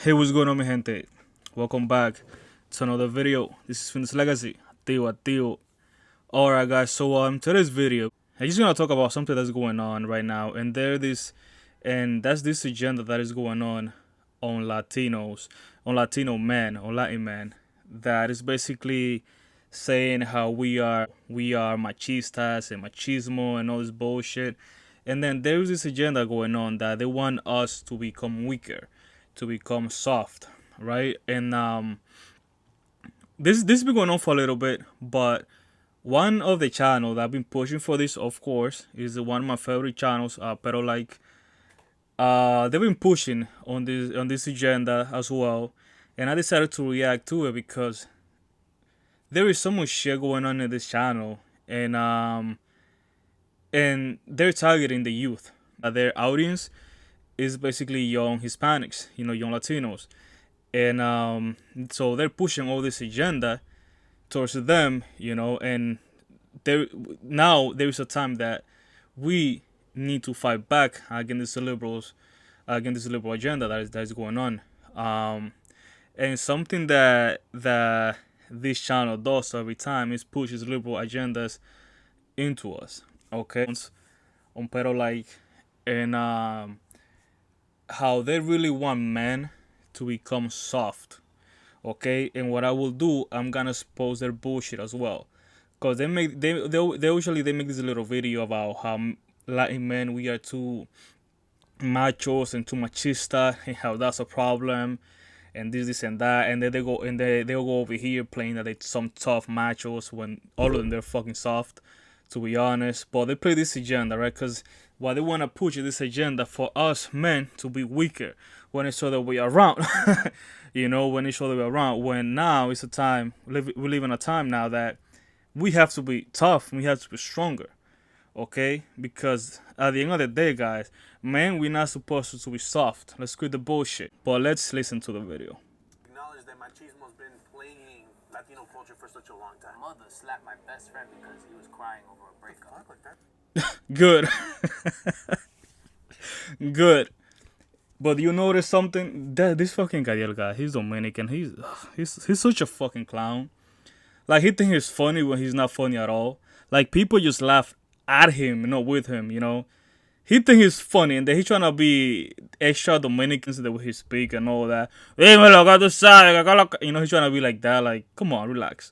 Hey, what's going on, mi gente? Welcome back to another video. This is Finis Legacy. Tío. Alright, guys. So today's video, I'm just gonna talk about something that's going on right now, and that's this agenda that is going on Latinos, on Latino men, on Latin men, that is basically saying how we are machistas and machismo and all this bullshit. And then there's this agenda going on that they want us to become weaker, to become soft, right? And this has been going on for a little bit, but one of the channels that I've been pushing for this, of course, is one of my favorite channels. Pero like, they've been pushing on this agenda as well, and I decided to react to it because there is so much shit going on in this channel, and they're targeting the youth. Their audience is basically young Hispanics, young Latinos, and so they're pushing all this agenda towards them, and there now there is a time that we need to fight back against the liberals, against this liberal agenda that is going on, and something that this channel does every time is pushes liberal agendas into us. Okay, on pero like, and how they really want men to become soft. Okay, and what I will do, I'm gonna expose their bullshit as well, cause they usually they make this little video about how Latin men, we are too machos and too machista, and how that's a problem, and this and that, and then they'll go over here playing that it's some tough machos when all of them they're fucking soft, to be honest. But they play this agenda, right? Because what they want to push is this agenda for us men to be weaker when it's other way around. When it's other way around. When now it's a time, we live in a time now that we have to be tough, we have to be stronger. Okay? Because at the end of the day, guys, man, we're not supposed to be soft. Let's quit the bullshit. But let's listen to the video. Acknowledge that machismo has been plaguing Latino culture for such a long time. My mother slapped my best friend because he was crying over a breakup. Like that. Good. Good. But you notice something? That this fucking Gadiel guy, he's Dominican. He's such a fucking clown. Like, he thinks he's funny when he's not funny at all. Like, people just laugh at him, not with him, He thinks he's funny, and then he's trying to be extra Dominican the way he speak and all that. He's trying to be like that. Like, come on, relax.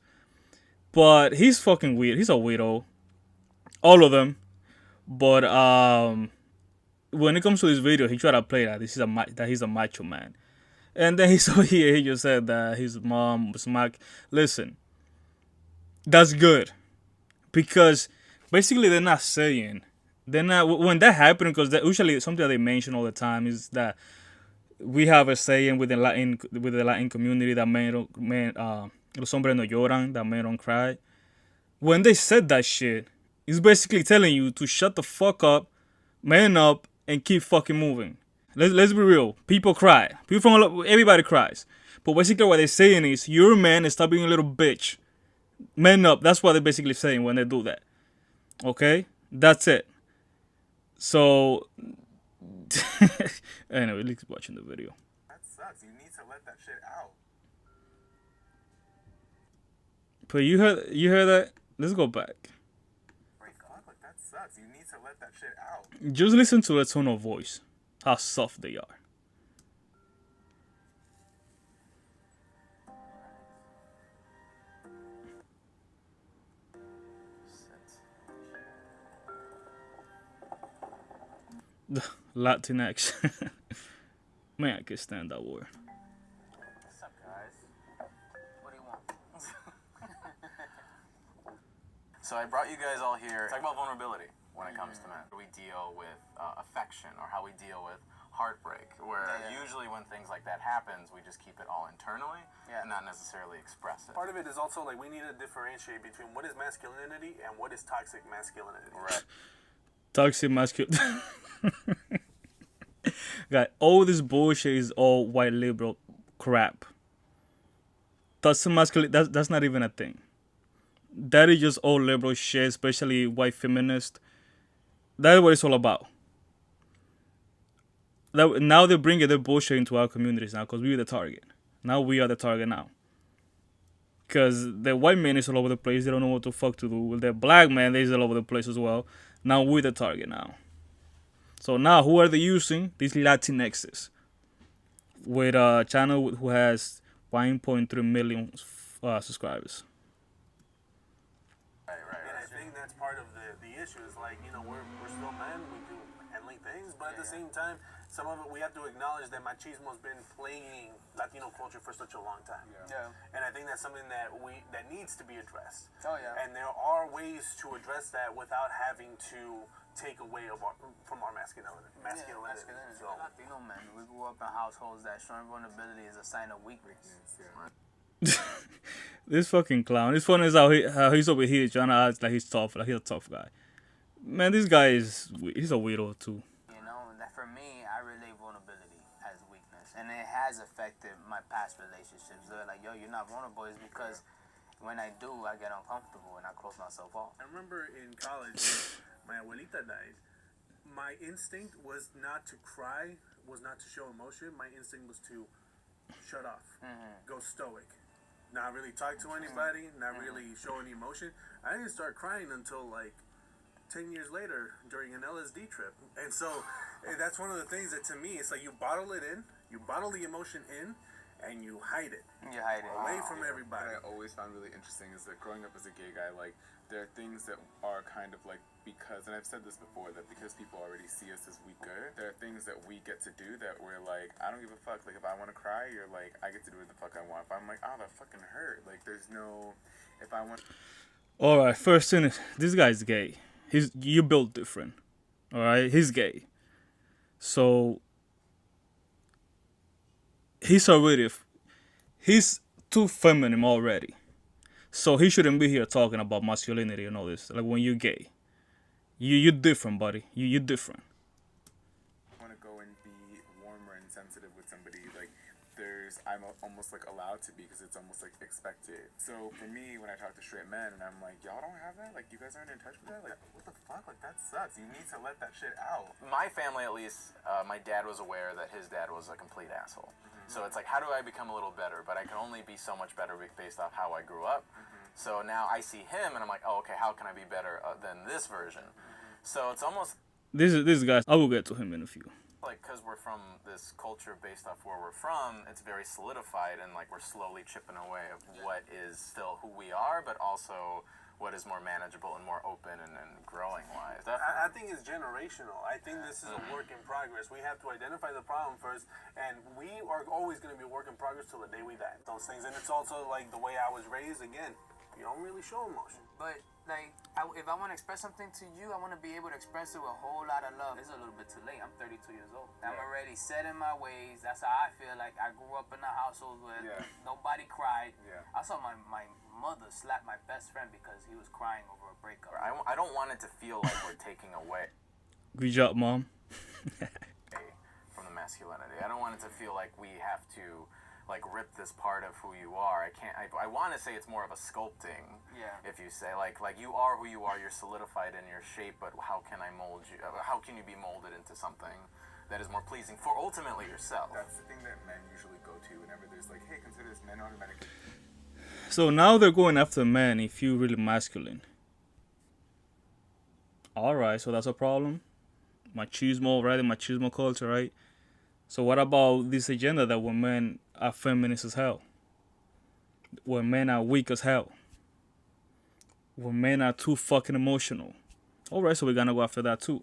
But he's fucking weird. He's a weirdo. All of them. But when it comes to this video, he tried to play that he's a macho man, and then he's over here. He just said that his mom smack. Listen, that's good, because basically they're not when that happened, because usually something that they mention all the time is that we have a saying with the Latin community that los hombres no lloran, that men don't cry. When they said that shit, it's basically telling you to shut the fuck up, man up, and keep fucking moving. Let's be real. People cry. Everybody cries. But basically what they're saying is, you're a man and stop being a little bitch. Man up. That's what they're basically saying when they do that. Okay? That's it. So, anyway, let's keep watching the video. That sucks. You need to let that shit out. But you heard that? Let's go back. Like that sucks. You need to let that shit out. Just listen to the tone of voice. How soft they are. Latinx. Man, I can stand that word. What's up, guys? What do you want? So I brought you guys all here to talk about vulnerability when it comes to men. We deal with affection, or how we deal with heartbreak, where usually when things like that happens, we just keep it all internally and not necessarily express it. Part of it is also like we need to differentiate between what is masculinity and what is toxic masculinity. Right. Toxic masculinity. God, all this bullshit is all white liberal crap. Toxic masculinity, that's not even a thing. That is just all liberal shit, especially white feminist. That's what it's all about. now they're bringing their bullshit into our communities now because we're the target. Now we are the target now. Because the white man is all over the place. They don't know what the fuck to do. The black man is all over the place as well. Now we're the target now. So now who are they using? These Latinxes. With a channel who has 1.3 million subscribers. Right. And I think that's part of the issue is like, you know, we're still men, we do manly things, but at the same time, some of it we have to acknowledge that machismo has been plaguing Latino culture for such a long time. Yeah. And I think that's something that needs to be addressed. Oh, yeah. And there are ways to address that without having to take away from our masculinity. Masculinity. So, Latino men, we grew up in households that showing vulnerability is a sign of weakness. This fucking clown. It's funny as how he's over here trying to act like he's tough, like he's a tough guy. Man, this guy he's a weirdo too. You know, that for me, I relate vulnerability as weakness, and it has affected my past relationships. They're like, yo, you're not vulnerable, is because when I do, I get uncomfortable and I close myself off. I remember in college, my abuelita died. My instinct was not to cry, was not to show emotion. My instinct was to shut off, go stoic, not really talk to anybody, not really show any emotion. I didn't start crying until like 10 years later during an LSD trip. And so that's one of the things that to me, it's like you bottle it in, you bottle the emotion in, and you hide it. You hide it. Away from everybody. What I always found really interesting is that growing up as a gay guy, like, there are things that are kind of like, because, and I've said this before, that because people already see us as weaker, there are things that we get to do that we're like, I don't give a fuck. Like, if I want to cry, you're like, I get to do what the fuck I want. If I'm like, oh, that fucking hurt. Like, there's no, if I want. Alright, first thing is, this guy's gay. You built different. Alright? He's gay. So he's too feminine already. So he shouldn't be here talking about masculinity and all this. Like when you're gay. You're different, buddy. You're different. I want to go and be warmer and sensitive with somebody, like I'm almost like allowed to be because it's almost like expected. So for me, when I talk to straight men and I'm like, y'all don't have that? Like, you guys aren't in touch with that? Like, what the fuck? Like, that sucks. You need to let that shit out. My family, at least, my dad was aware that his dad was a complete asshole. So it's like, how do I become a little better? But I can only be so much better based off how I grew up. So now I see him and I'm like, oh, okay, how can I be better than this version? So it's almost... This guy, I will get to him in a few. Like, because we're from this culture based off where we're from, it's very solidified, and like we're slowly chipping away of what is still who we are, but also what is more manageable and more open and growing wise. I think it's generational. I think this is a work in progress. We have to identify the problem first, and we are always going to be a work in progress till the day we die. Those things, and it's also like the way I was raised. Again, you don't really show emotion. But like, if I want to express something to you, I want to be able to express it with a whole lot of love. It's a little bit too late. I'm 32 years old. I'm already set in my ways. That's how I feel. Like, I grew up in a household where nobody cried. I saw my mother slap my best friend because he was crying over a breakup. I don't want it to feel like we're taking away Good job, Mom. from the masculinity. I don't want it to feel like we have to like rip this part of who you are. I want to say it's more of a sculpting. If you say like you are who you are, you're solidified in your shape, but how can I mold you? How can you be molded into something that is more pleasing for ultimately yourself? That's the thing that men usually go to whenever there's like, hey, consider this, men automatically. So now they're going after men if you're really masculine. Alright, so that's a problem. Machismo, right? Machismo culture, right? So what about this agenda that when men are feminist as hell? When men are weak as hell? When men are too fucking emotional? Alright, so we're gonna go after that too.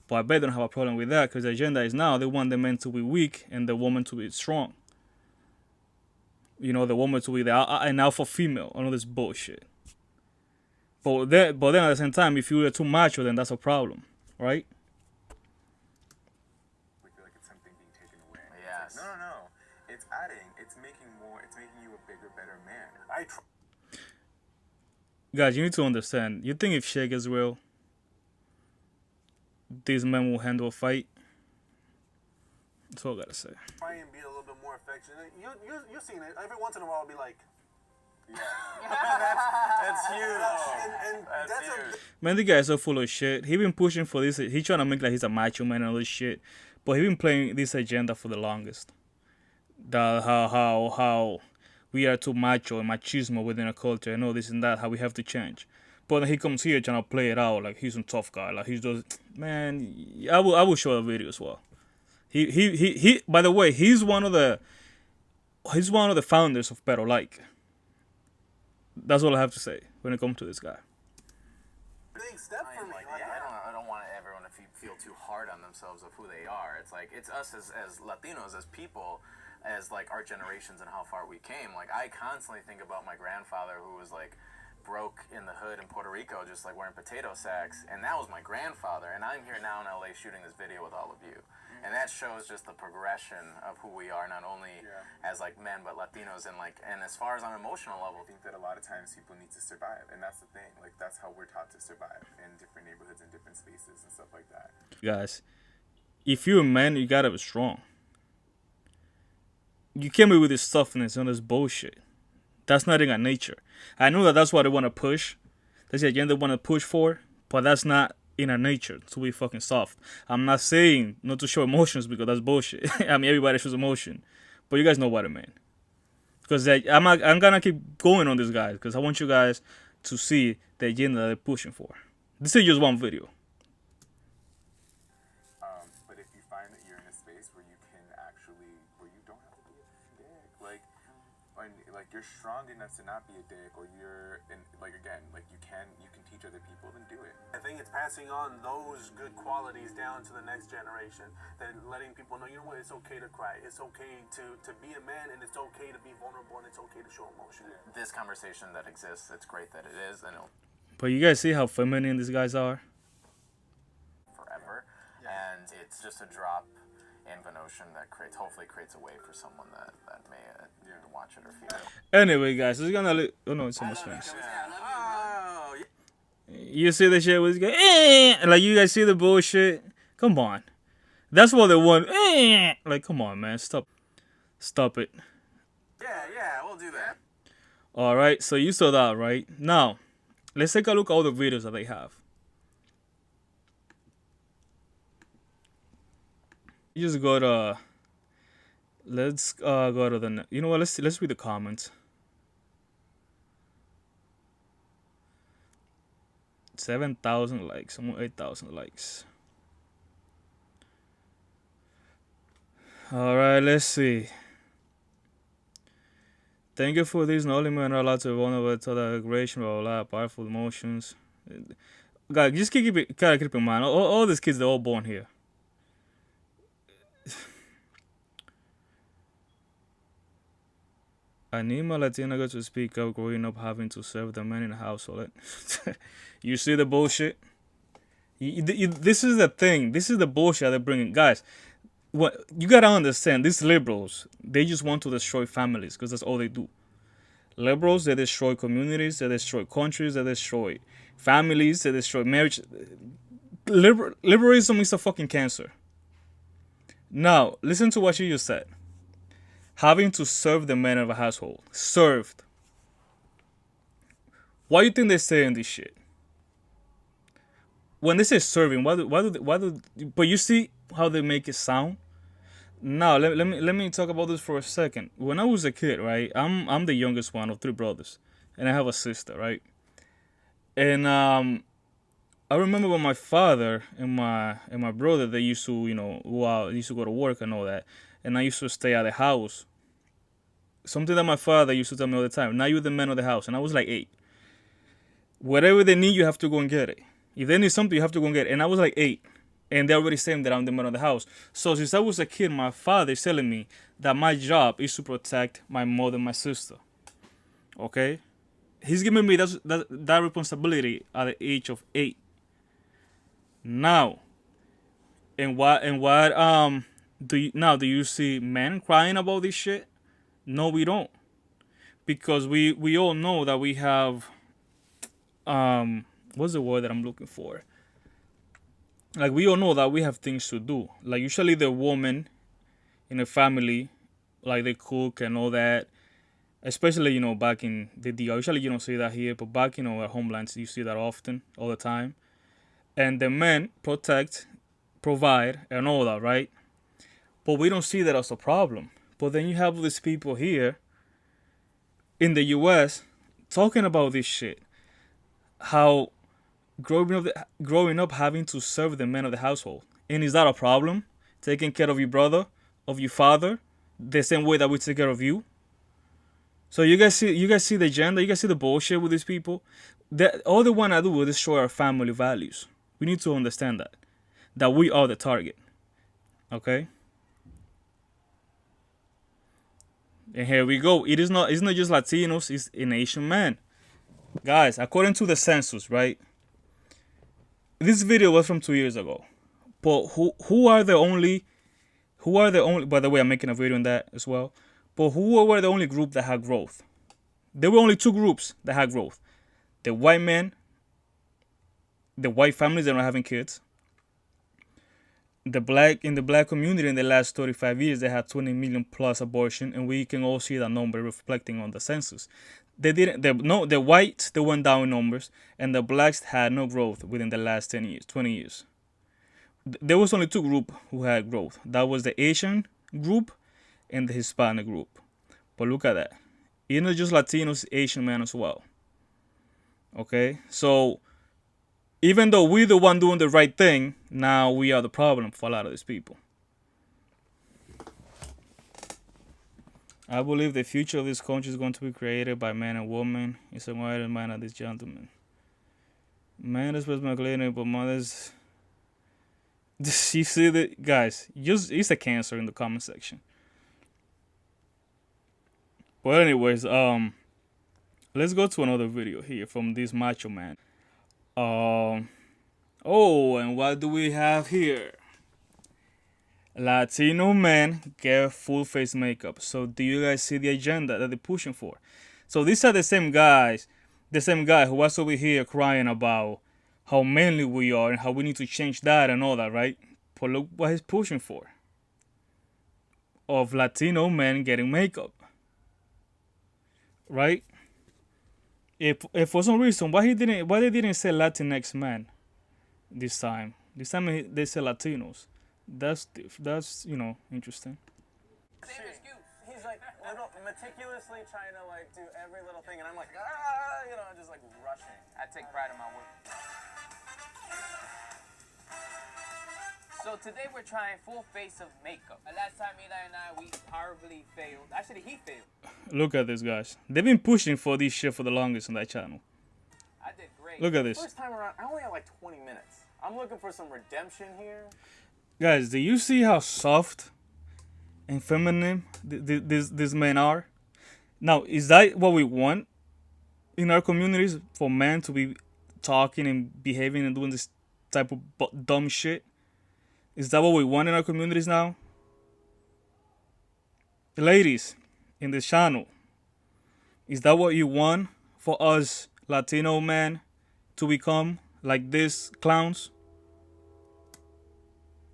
But I bet they don't have a problem with that because the agenda is now they want the men to be weak and the woman to be strong. You know, the woman to be an alpha female. All this bullshit. But then at the same time, if you're too macho, then that's a problem, right? No. It's adding. It's making more. It's making you a bigger, better man. Guys, you need to understand. You think if shit gets real, these men will handle a fight? That's all I gotta say. Try and be a little bit more affectionate. You've seen it. Every once in a while, I'll be like, that's huge. And that's huge. Man, the guy's so full of shit. He been pushing for this. He trying to make like he's a macho man and all this shit. But he's been playing this agenda for the longest. That how we are too macho and machismo within a culture and all this and that, how we have to change. But then he comes here trying to play it out like he's a tough guy. Like he's just, man, I will show a video as well. He by the way, he's one of the founders of Pero Like. That's all I have to say when it comes to this guy. Big step for me. I don't want everyone to feel too hard on themselves of who they are. It's like, it's us as Latinos, as people, as like our generations and how far we came. Like, I constantly think about my grandfather who was like broke in the hood in Puerto Rico, just like wearing potato sacks, and that was my grandfather. And I'm here now in LA shooting this video with all of you. And that shows just the progression of who we are, not only as like men, but Latinos, and like, and as far as on an emotional level. I think that a lot of times people need to survive, and that's the thing. Like, that's how we're taught to survive in different neighborhoods and different spaces and stuff like that. Guys, if you're a man, you gotta be strong. You can't be with this toughness and this bullshit. That's not in our nature. I know that that's what they want to push. That's the agenda they want to push for, but that's not in our nature to be fucking soft. I'm not saying not to show emotions because that's bullshit. I mean, everybody shows emotion, but you guys know what I mean. Because I'm gonna keep going on this, guys, because I want you guys to see the agenda they're pushing for. This is just one video. But if you find that you're in a space where you can actually, where you don't have to be a dick, like you're strong enough to not be a dick, or you're in, like, again, like you can teach other people, then do it. I think it's passing on those good qualities down to the next generation. Then letting people know, you know what, it's okay to cry. It's okay to be a man, and it's okay to be vulnerable, and it's okay to show emotion. This conversation that exists, it's great that it is, and it'll But you guys see how feminine these guys are? forever. And it's just a drop in the notion that hopefully creates a way for someone that may watch it or feel it. Anyway, guys, it's gonna. Oh no, it's almost finished. You see the shit with this guy? Like, you guys see the bullshit? Come on. That's what they want. Like, come on, man. Stop it. Yeah, we'll do that. Alright, so you saw that, right? Now, let's take a look at all the videos that they have. You just go to... Let's go to the... You know what? Let's read the comments. 7,000 likes, almost 8,000 likes. Alright, let's see. Thank you for this. Not only men are allowed to be vulnerable to the aggression, blah, blah, blah, powerful emotions. God, just keep in mind, all these kids, they're all born here. I need my Latina girl to speak up growing up having to serve the men in the household. You see the bullshit? This is the thing. This is the bullshit they're bringing. Guys, what you gotta understand, these liberals, they just want to destroy families because that's all they do. Liberals, they destroy communities, they destroy countries, they destroy families, they destroy marriage. Liberalism is a fucking cancer. Now, listen to what she just said. Having to serve the men of a household. Served. Why do you think they say in this shit? When they say serving, why do but you see how they make it sound? Now let me talk about this for a second. When I was a kid, right? I'm the youngest one of 3 brothers, and I have a sister, right? And I remember when my father and my brother, they used to, used to go to work and all that, and I used to stay at the house. Something that my father used to tell me all the time. Now you're the man of the house, and I was like 8. Whatever they need, you have to go and get it. If they need something, you have to go and get it. And I was like 8. And they're already saying that I'm the man of the house. So since I was a kid, my father is telling me that my job is to protect my mother and my sister. Okay? He's giving me that responsibility at the age of 8. Now, do you see men crying about this shit? No, we don't. Because we all know that we have what's the word that I'm looking for? Like, we all know that we have things to do. Like, usually the woman in a family, like, they cook and all that. Especially, back in the DR. Usually you don't see that here, but back, our homelands, you see that often, all the time. And the men protect, provide, and all that, right? But we don't see that as a problem. But then you have these people here in the US talking about this shit. How growing up having to serve the men of the household. And is that a problem? Taking care of your brother, of your father, the same way that we take care of you? So you guys see the agenda, you guys see the bullshit with these people? That all they want to do is destroy our family values. We need to understand that we are the target. Okay? And here we go. It's not just Latinos, it's an Asian man. Guys, according to the census, right? This video was from 2 years ago. But who are the only by the way, I'm making a video on that as well. But who were the only group that had growth? There were only two groups that had growth. The white men, the white families that are not having kids. In the black community in the last 35 years, they had 20 million plus abortion, and we can all see that number reflecting on the census. The whites, they went down in numbers, and the blacks had no growth within the last 20 years. There was only two groups who had growth. That was the Asian group and the Hispanic group. But look at that. It's not just Latinos, Asian men as well. Okay? So, even though we're the one doing the right thing, now we are the problem for a lot of these people. I believe the future of this country is going to be created by men and women. It's a wide mind of this gentleman. Man is masculinity, but mothers. You see that, guys? It's a cancer in the comment section. But anyways, let's go to another video here from this macho man. Oh, and what do we have here? Latino men get full face makeup. So do you guys see the agenda that they're pushing for? So these are the same guy who was over here crying about how manly we are and how we need to change that and all that, right? But look what he's pushing for. Of Latino men getting makeup. Right? If for some reason why they didn't say Latinx man this time. This time they say Latinos. That's interesting. Same excuse. He's like meticulously trying to like do every little thing, and I'm like, just like rushing. I take pride in my work. So today we're trying full face of makeup. Last time Eli and I, we horribly failed. Actually, he failed. Look at this, guys. They've been pushing for this shit for the longest on that channel. I did great. Look at this. First time around, I only had like 20 minutes. I'm looking for some redemption here. Guys, do you see how soft and feminine these men are? Now, is that what we want in our communities? For men to be talking and behaving and doing this type of dumb shit? Is that what we want in our communities now? Ladies, in this channel, is that what you want for us Latino men to become like these clowns?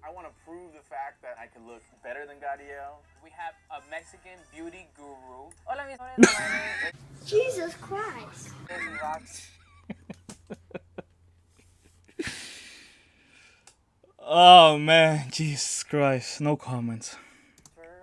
I want to prove the fact that I can look better than Gadiel. We have a Mexican beauty guru. Hola, Jesus Christ. Oh man, Jesus Christ, no comments.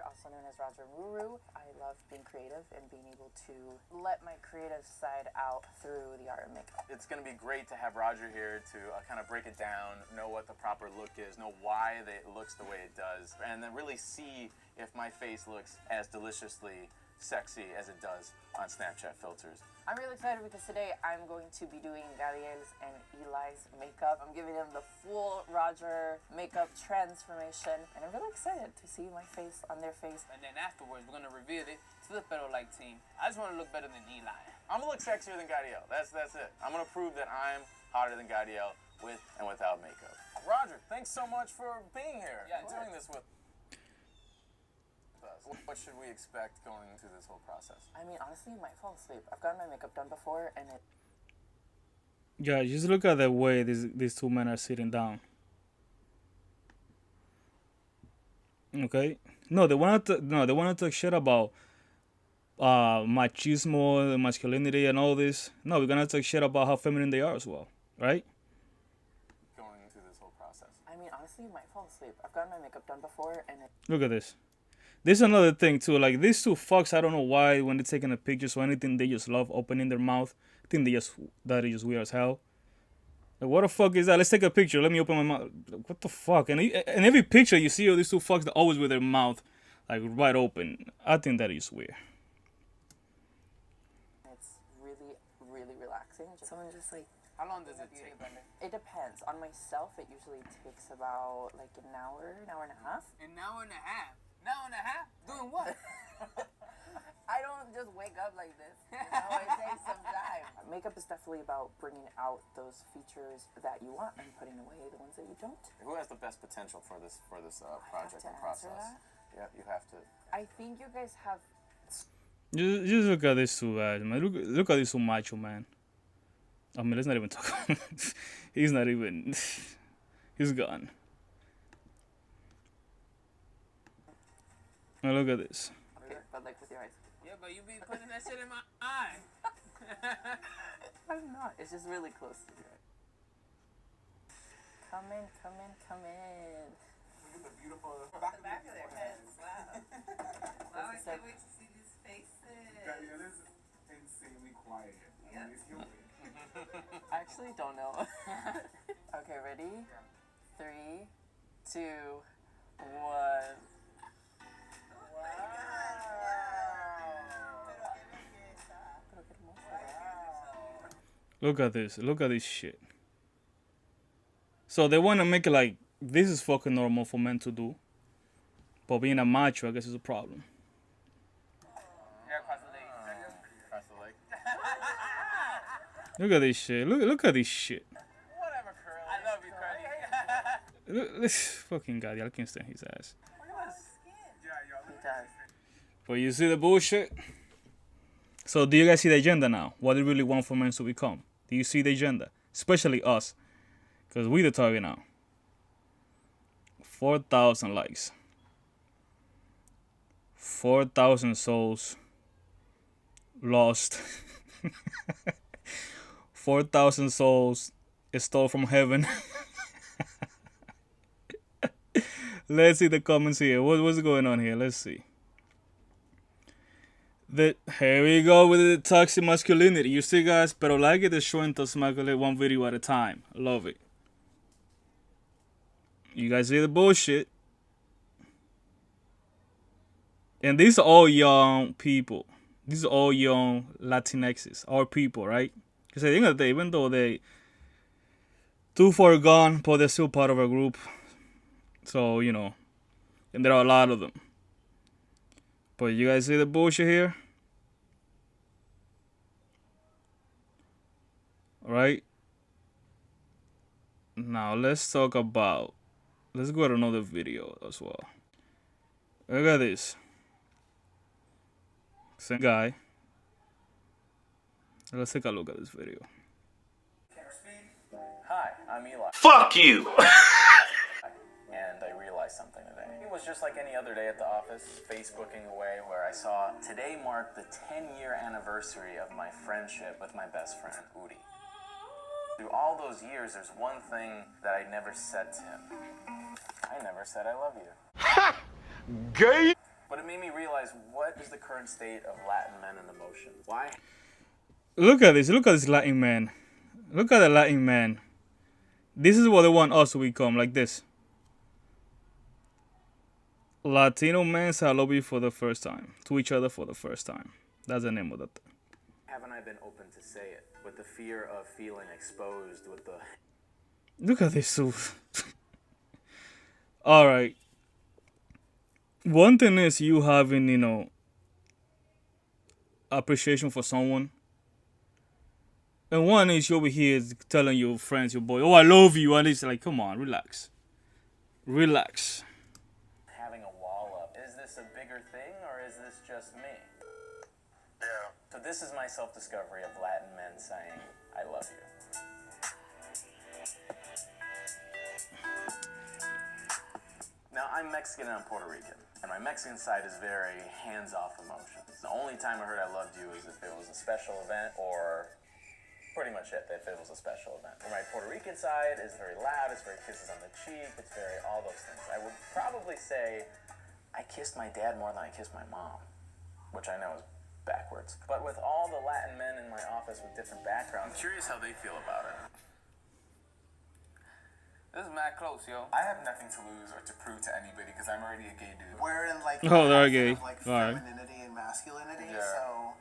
Also known as Roger Wuru. I love being creative and being able to let my creative side out through the art of makeup. It's going to be great to have Roger here to kind of break it down, know what the proper look is, know why it looks the way it does, and then really see if my face looks as deliciously sexy as it does on Snapchat filters. I'm really excited because today I'm going to be doing Gadiel's and Eli's makeup. I'm giving them the full Roger makeup transformation, and I'm really excited to see my face on their face. And then afterwards, we're going to reveal it to the Pero Like team. I just want to look better than Eli. I'm going to look sexier than Gadiel. That's it. I'm going to prove that I'm hotter than Gadiel with and without makeup. Roger, thanks so much for being here and doing this with us. What should we expect going through this whole process? I mean, honestly, you might fall asleep. I've gotten my makeup done before, and it... Yeah, just look at the way these two men are sitting down. Okay? No, they want to talk shit about machismo, masculinity, and all this. No, we're gonna talk shit about how feminine they are as well, right? Going through this whole process. I mean, honestly, you might fall asleep. I've gotten my makeup done before, and Look at this. This is another thing too. Like these two fucks, I don't know why when they're taking a picture or anything, they just love opening their mouth. I think that is just weird as hell. Like what the fuck is that? Let's take a picture. Let me open my mouth. What the fuck? And in every picture you see of these two fucks, they're always with their mouth like right open. I think that is weird. it's really, really relaxing. Someone just like. How long does it take? It depends. On myself, it usually takes about like an hour and a half. An hour and a half. An hour and a half? Doing what? I don't just wake up like this. It takes some time. Makeup is definitely about bringing out those features that you want and putting away the ones that you don't. Who has the best potential for this project to and answer process? that? Yeah, you have to. I think you guys have. Just look at this two guys, man. Look at this two macho man. I mean, let's not even talk. He's not even. He's gone. Now look at this. Okay, but like with your eyes. Yeah, but you be putting that shit in my eye. I'm not. It's just really close to you. Come in, come in, come in. Look at the beautiful. Back of their heads. Wow. Wow, I can't wait to see these faces. Gabrielle is insanely quiet. I mean, it's human. I actually don't know. Okay, ready? 3, 2, 1. Look at this. Look at this shit. So they want to make it like this is fucking normal for men to do. But being a macho, I guess, is a problem. Yeah, across the leg. Across the leg. Look at this shit. Look at this shit. Whatever, Curly. I love you, Curly. Look, this fucking guy. I can't stand his ass. He does. But you see the bullshit? So do you guys see the agenda now? What they really want for men to become? Do you see the agenda? Especially us. Because we the target now. 4,000 likes. 4,000 souls lost. 4,000 souls stole from heaven. Let's see the comments here. What's going on here? Let's see. Here we go with the toxic masculinity. You see, guys, pero like it is showing toxic masculinity one video at a time. Love it. You guys see the bullshit. And these are all young people. These are all young Latinxes, our people, right? Because at the end of the day, even though they too far gone, but they're still part of our group. So, you know, and there are a lot of them. But you guys see the bullshit here? Alright? Now let's talk about... Let's go to another video as well. Look at this. Same guy. Let's take a look at this video. Hi, I'm Eli. Fuck you! And I realized something today. It was just like any other day at the office, Facebooking away, where I saw today marked the 10-year anniversary of my friendship with my best friend, Udi. Through all those years, there's one thing that I never said to him. I never said I love you. Ha! Gay! But it made me realize what is the current state of Latin men and emotions. Why? Look at this Latin man. Look at the Latin man. This is what they want us to become, like this. Latino men say I love you for the first time. To each other for the first time. That's the name of that. Haven't I been open to say it? With the fear of feeling exposed, with the... Look at this. Alright. One thing is you having, you know, appreciation for someone. And one is you over here telling your friends, your boy, oh, I love you. And it's like, come on, relax. Relax. Having a wall up. Is this a bigger thing or is this just me? Yeah. So this is my self-discovery of Latin men saying, I love you. Now, I'm Mexican and I'm Puerto Rican. And my Mexican side is very hands-off emotions. The only time I heard I loved you is if it was a special event or pretty much it, if it was a special event. My Puerto Rican side is very loud, it's very kisses on the cheek, it's very all those things. I would probably say I kissed my dad more than I kissed my mom, which I know is backwards. But with all the Latin men in my office with different backgrounds, I'm curious how they feel about it. This is mad close, yo. I have nothing to lose or to prove to anybody because I'm already a gay dude. We're in like Oh, they're gay. like Alright. femininity and masculinity, Yeah. so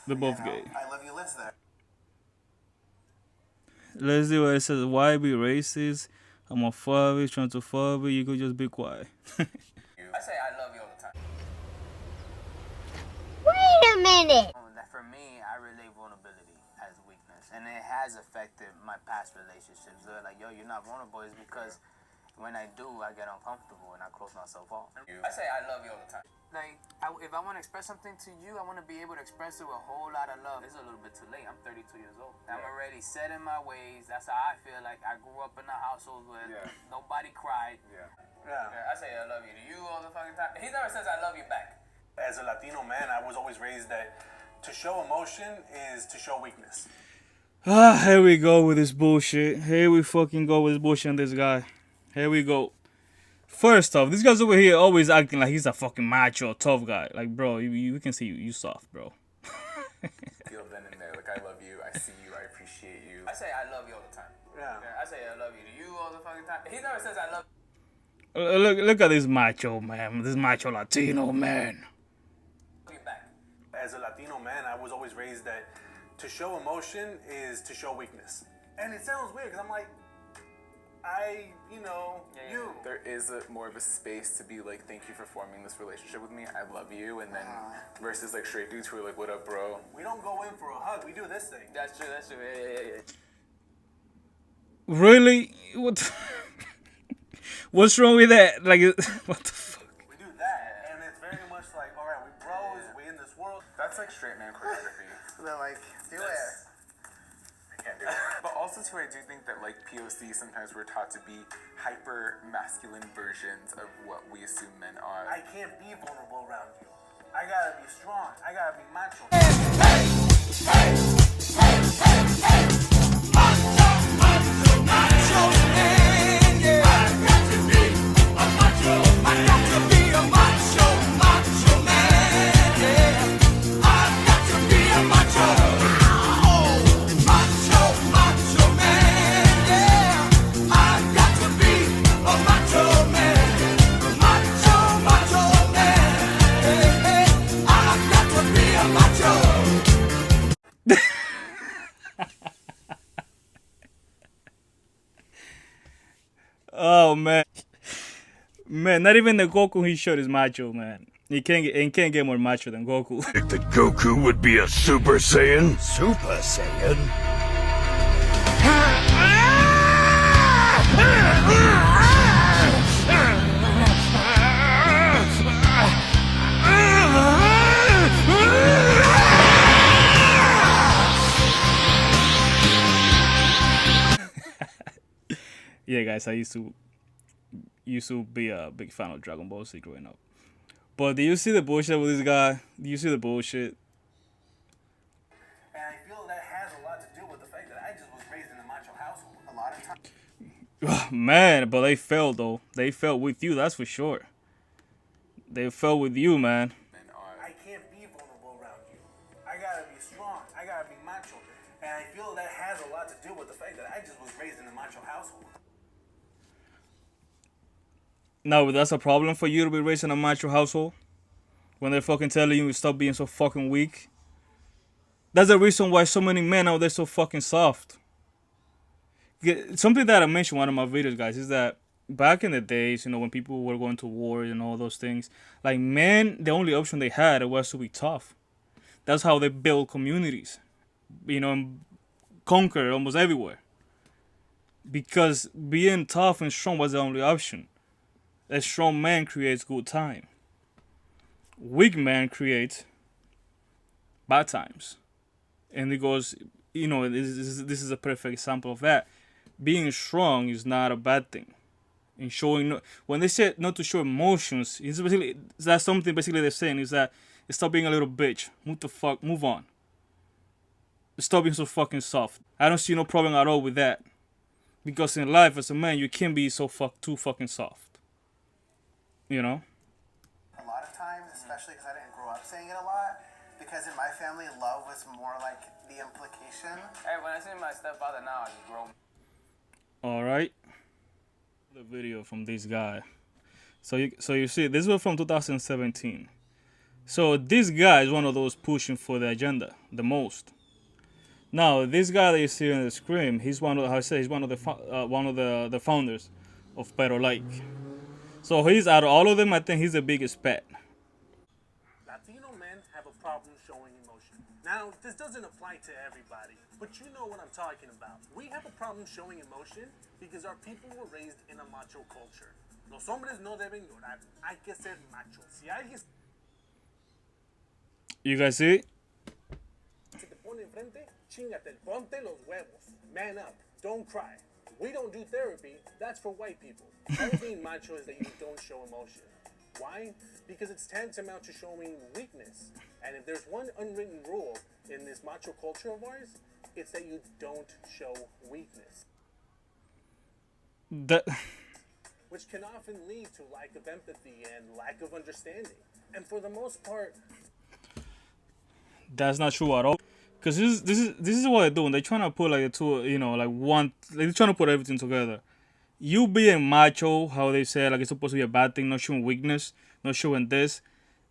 They're both you know, gay. I love you lives there. Let's see what it says. Why be racist, homophobic, transphobic? You could just be quiet. I say I love you all the time. Wait a minute. For me, I relate vulnerability as weakness, and it has affected my past relationships. They're like, yo, you're not vulnerable, is because when I do, I get uncomfortable and I close myself off. I say I love you all the time. Like, if I want to express something to you, I want to be able to express it with a whole lot of love. It's a little bit too late. I'm 32 years old. I'm already set in my ways. That's how I feel. Like, I grew up in a household where nobody cried. Yeah. I say I love you to you all the fucking time. He never says I love you back. As a Latino man, I was always raised that to show emotion is to show weakness. Ah, here we go with this bullshit. Here we fucking go with this bullshit on this guy. Here we go. First off, this guy's over here always acting like he's a fucking macho, tough guy. Like, bro, we can see you soft, bro. Feel then and there, like I love you, I see you, I appreciate you. I say I love you all the time. Yeah. I say I love you to you all the fucking time. He never says I love Look at this macho man, this macho Latino man. you back. As a Latino man, I was always raised that to show emotion is to show weakness. And it sounds weird because I'm like, you. There is more of a space to be like, thank you for forming this relationship with me, I love you, and then versus like straight dudes who are like, what up, bro? We don't go in for a hug, we do this thing. That's true. Yeah. Really? What? What's wrong with that? Like, what the fuck? We do that, and it's very much like, all right, we bros, we in this world. That's like straight man choreography. They're like, do it. I can't do it. But also too, I do think that like POC sometimes we're taught to be hyper masculine versions of what we assume men are. I can't be vulnerable around you. I gotta be strong. I gotta be macho. Oh man, man! Not even the Goku he showed is macho, man. He can't get more macho than Goku. Think that Goku would be a Super Saiyan? Super Saiyan? Yeah, guys, I used to be a big fan of Dragon Ball Z growing up. But do you see the bullshit with this guy? Do you see the bullshit? And I feel that has a lot to do with the fact that I just was raised in a macho household. A lot of times. Man, but they failed though. They failed with you, that's for sure. They failed with you, man. I can't be vulnerable around you. I gotta be strong. I gotta be macho. And I feel that has a lot to do with the fact that I just was raised in a macho household. No, that's a problem for you to be raised in a macho household? When they're fucking telling you to stop being so fucking weak? That's the reason why so many men out there so fucking soft. Something that I mentioned in one of my videos, guys, is that back in the days, when people were going to war and all those things, like men, the only option they had was to be tough. That's how they build communities, and conquer almost everywhere. Because being tough and strong was the only option. A strong man creates good time. Weak man creates bad times. And it goes, this is a perfect example of that. Being strong is not a bad thing. And showing, when they say not to show emotions, that's something basically they're saying is that stop being a little bitch. Move the fuck, move on. stop being so fucking soft. I don't see no problem at all with that. Because in life, as a man, you can't be so too fucking soft. You know? A lot of times, especially because I didn't grow up saying it a lot, because in my family, love was more like the implication. Hey, when I see my stepfather now, I just grow. Alright. The video from this guy. So you see, this was from 2017. So this guy is one of those pushing for the agenda the most. Now this guy that you see on the screen, he's one of the founders of Pero Like. So he's out of all of them, I think he's the biggest pet. Latino men have a problem showing emotion. Now, this doesn't apply to everybody, but you know what I'm talking about. We have a problem showing emotion because our people were raised in a macho culture. Los hombres no deben llorar. Hay que ser macho. Si alguien You guys see? se te pone enfrente, chingate, ponte los huevos. Man up. Don't cry. We don't do therapy. That's for white people. All being macho is that you don't show emotion. Why? Because it's tantamount to showing weakness. And if there's one unwritten rule in this macho culture of ours, it's that you don't show weakness. Which can often lead to lack of empathy and lack of understanding. And for the most part, that's not true at all. Cause this is what they're doing. They're trying to put like the two, you know, like one. They're trying to put everything together. You being macho, how they say, like it's supposed to be a bad thing, not showing weakness, not showing this.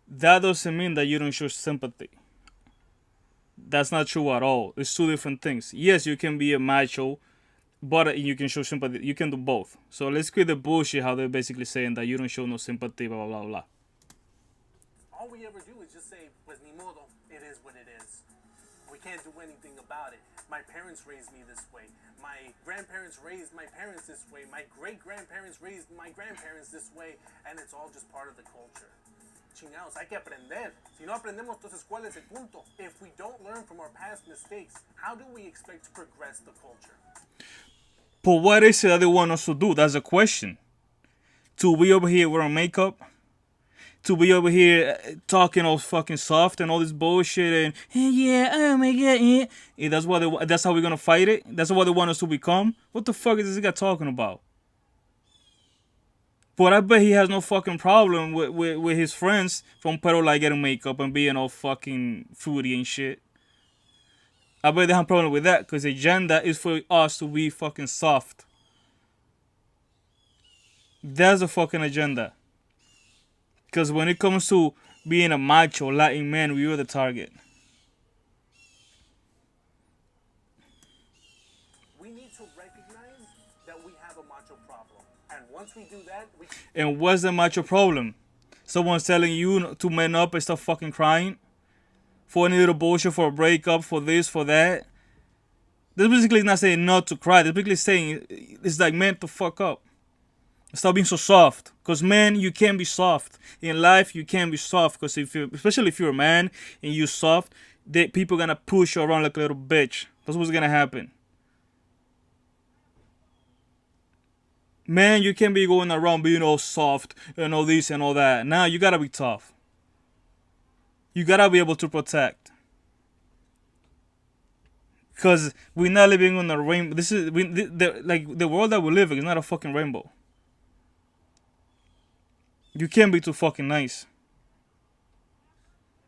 That doesn't mean that you don't show sympathy. That's not true at all. It's two different things. Yes, you can be a macho, but you can show sympathy. You can do both. So let's quit the bullshit how they're basically saying that you don't show no sympathy, blah, blah, blah, blah. All we ever do is just say, pues ni modo, it is what it is. We can't do anything about it. My parents raised me this way. My grandparents raised my parents this way. My great-grandparents raised my grandparents this way. And it's all just part of the culture. Chingados, hay que aprender. Si no aprendemos, entonces, ¿cuál es el punto? If we don't learn from our past mistakes, how do we expect to progress the culture? But what is it that they want us to do? That's the question. To be over here wearing makeup? To be over here talking all fucking soft and all this bullshit and yeah, oh my god, yeah. And that's how we're gonna fight it? That's what they want us to become? What the fuck is this guy talking about? But I bet he has no fucking problem with his friends from Pero Like getting makeup and being all fucking fruity and shit. I bet they have a problem with that because the agenda is for us to be fucking soft. That's the fucking agenda. Because when it comes to being a macho Latin man, we are the target. We need to recognize that we have a macho problem. And once we do that, And what's the macho problem? Someone's telling you to man up and stop fucking crying? For any little bullshit, for a breakup, for this, for that? This basically not saying not to cry. They're basically saying it's like man to fuck up. Stop being so soft. Because man, you can't be soft. In life, you can't be soft. Because especially if you're a man and you're soft, people gonna push you around like a little bitch. That's what's gonna happen. Man, you can't be going around being all soft and all this and all that. Now you gotta be tough. You gotta be able to protect. Because we're not living on a rainbow. The world that we live in is not a fucking rainbow. You can't be too fucking nice.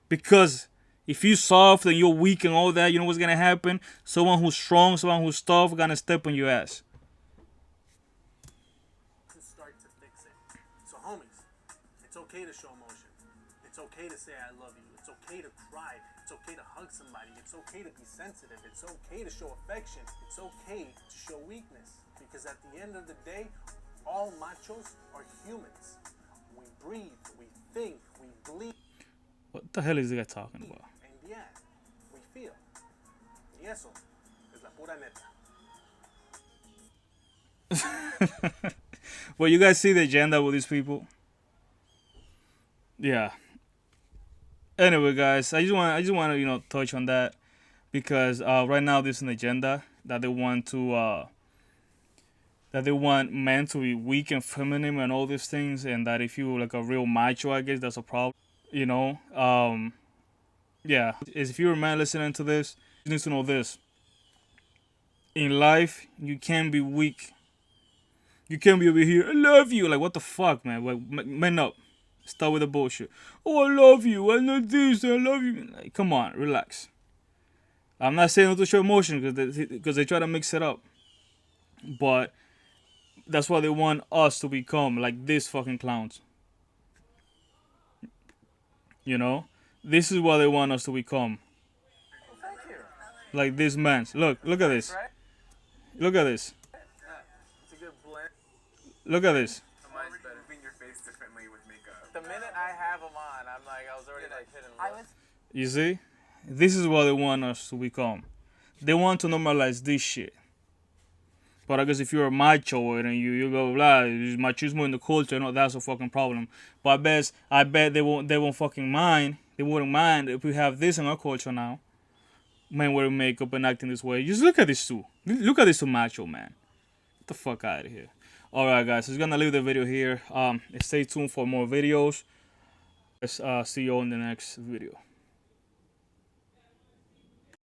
Because if you're soft and you're weak and all that, you know what's gonna happen? Someone who's strong, someone who's tough, gonna step on your ass. start to fix it. So homies, it's okay to show emotion. It's okay to say I love you. It's okay to cry. It's okay to hug somebody. It's okay to be sensitive. It's okay to show affection. It's okay to show weakness. Because at the end of the day, all machos are humans. We breathe, we think, we bleed. What the hell is this guy talking about? And yeah, we feel. Y eso es la pura neta. Well, you guys see the agenda with these people? Yeah. Anyway, guys, I just want to touch on that because right now there's an agenda that they want to that they want men to be weak and feminine and all these things, and that if you're like a real macho, I guess that's a problem. Yeah. If you're a man listening to this, you need to know this. in life, you can't be weak. You can't be over here, I love you. Like, what the fuck, man? Like, man up. Start with the bullshit. Oh, I love you. I know this. I love you. Like, come on, relax. I'm not saying not to show emotion because they try to mix it up. But that's what they want us to become, like these fucking clowns. You know? This is what they want us to become. Thank you. Like this man. Look at this. Right? Look at this. It's a good blend. Look at this. Mine's better. Moving your face differently with makeup. The minute I have them on, I'm like, I was already like hitting. You see? This is what they want us to become. They want to normalize this shit. But I guess if you're a macho and you go blah, machismo in the culture, no, that's a fucking problem. But I bet they won't fucking mind. They wouldn't mind if we have this in our culture now. Men wearing makeup and acting this way. Just look at these two. Look at these two macho, man. Get the fuck out of here. Alright guys, so I'm gonna leave the video here. Stay tuned for more videos. Let's see you on the next video.